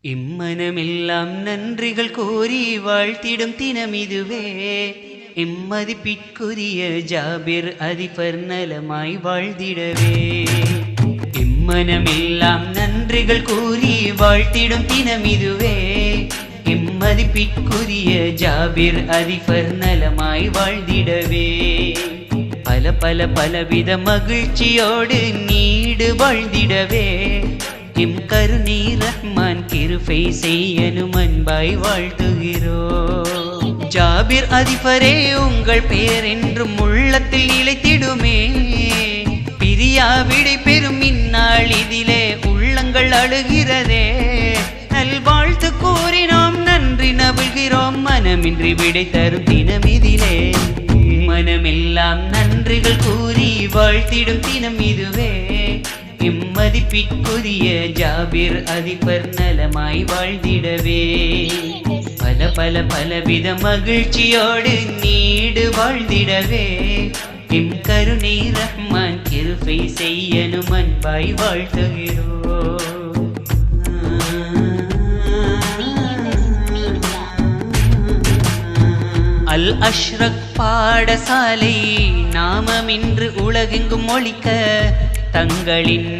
இம்மனமெல்லாம் நன்றிகள் கூறி வாழ்த்திடும் தினமிதுவே. இம்மதிப்பிற்குரிய ஜாபிர் அதிபர் நலமாய் வாழ்ந்திடவே. இம்மனமெல்லாம் நன்றிகள் கூறி வாழ்த்திடும் தினமிதுவே. இம்மதிப்பிற்குரிய ஜாபிர் அதிபர் நலமாய் வாழ்ந்திடவே. பல பல பலவித மகிழ்ச்சியோடு நீடு வாழ்ந்திடவே. இம் கருணை ரஹ்மான் கிருபை செய்யனும் அன்பாய் வாழ்த்துகிறோம். ஜாபிர் அதிபரே உங்கள் பெயர் என்றும் உள்ளத்தில் நிலைத்திடுமே. பிரியா விடை பெறும் இந்நாள் இதிலே உள்ளங்கள் அழுகிறதே. நல்வாழ்த்து கூறினோம் நன்றி நவிழ்கிறோம் மனமின்றி விடை தரும் தினமிதிலே. மனமெல்லாம் நன்றிகள் கூறி வாழ்த்திடும் தினம் இதுவே. இம்மதிப்பிற்குரிய ஜாபிர் அதிபர் நலமாய் வாழ்ந்திடவே. பல பல பலவித மகிழ்ச்சியோடு நீடு வாழ்ந்திடவே. இம் கருணை ரஹ்மான் கிருபை செய்யனும் அன்பாய் வாழ்த்துகிறோம். அல் அஷ்ரக் பாடசாலை நாமம் இன்று உலகெங்கும் ஒழிக்க தங்களின்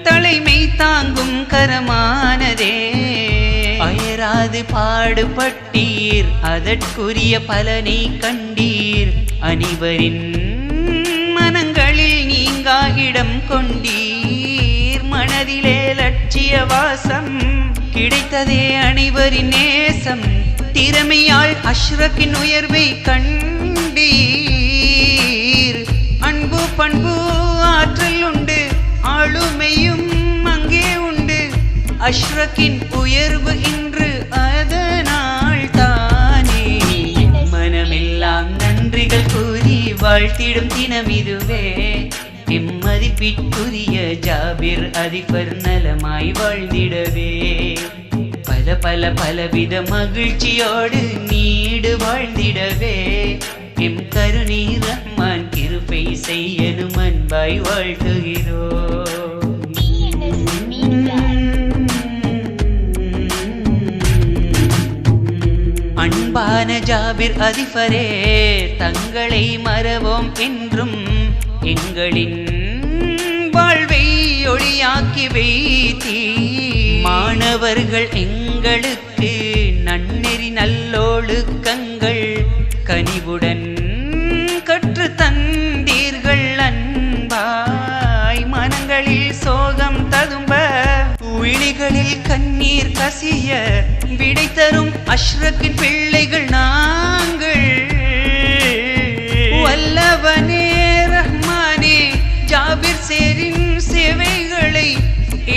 தலைமை தாங்கும் கரமானதே. அயராது பாடுபட்டீர் அதற்குரிய பலனை கண்டீர். அனைவரின் மனங்களில் நீங்கா இடம் கொண்டீர். மனதிலே லட்சிய வாசம் கிடைத்ததே அனைவரின் நேசம். திறமையால் அஷ்ரக்கின் உயர்வை கண்டீர். அன்பு பண்பு ஆற்றல் உண்டு ஆளுமையும் அங்கே உண்டு. அஷ்ரக்கின் உயர்வு இன்று அதனால் தானே. மனமெல்லாம் நன்றிகள் கூறி வாழ்த்திடும் தினம் இதுவே. இம்மதிப்பிற்குரிய ஜாபிர் அதிபர் நலமாய் வாழ்ந்திடவே. பல பல பலவித மகிழ்ச்சியோடு நீடு வாழ்ந்திடவே. எம் கருணை ரஹ்மான் கிருபை செய்யனும் அன்பாய் வாழ்த்துகிறோம். அன்பான ஜாபிர் அதிபரே தங்களை மறவோம் என்றும் எங்களின் வாழ்வை ஒளியாக்கி வைத்தீ. மாணவர்கள் எங்களுக்கு நன்னெறி நல்லொழுக்கங்கள் கனிவுடன் கற்று தந்தீர்கள் அன்பாய். மனங்களில் சோகம் ததும்ப விழிகளில் கண்ணீர் கசிய விடை தரும் அஷ்ரக்கின் பிள்ளைகள் நாங்கள். வல்லவனே ரஹ்மானே ஜாபிர் சேரின் சேவைகளை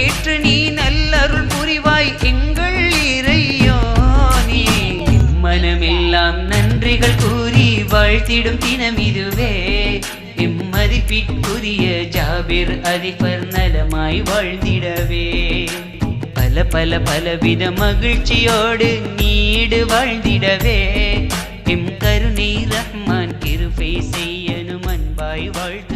ஏற்று நீ நல்லருள் புரிவாய் எங்கள் இறையோனே. மனமெல்லாம் நன்றிகள் கூறி வாழ்த்திடும் தினம் இதுவே. இம்மதிப்பிற்குரிய ஜாபிர் அதிபர் நலமாய் வாழ்ந்திடவே. பல பல பலவித மகிழ்ச்சியோடு நீடு வாழ்ந்திடவே. எம் கருணை ரஹ்மான் கிருபை செய்யனும் அன்பாய் வாழ்த்து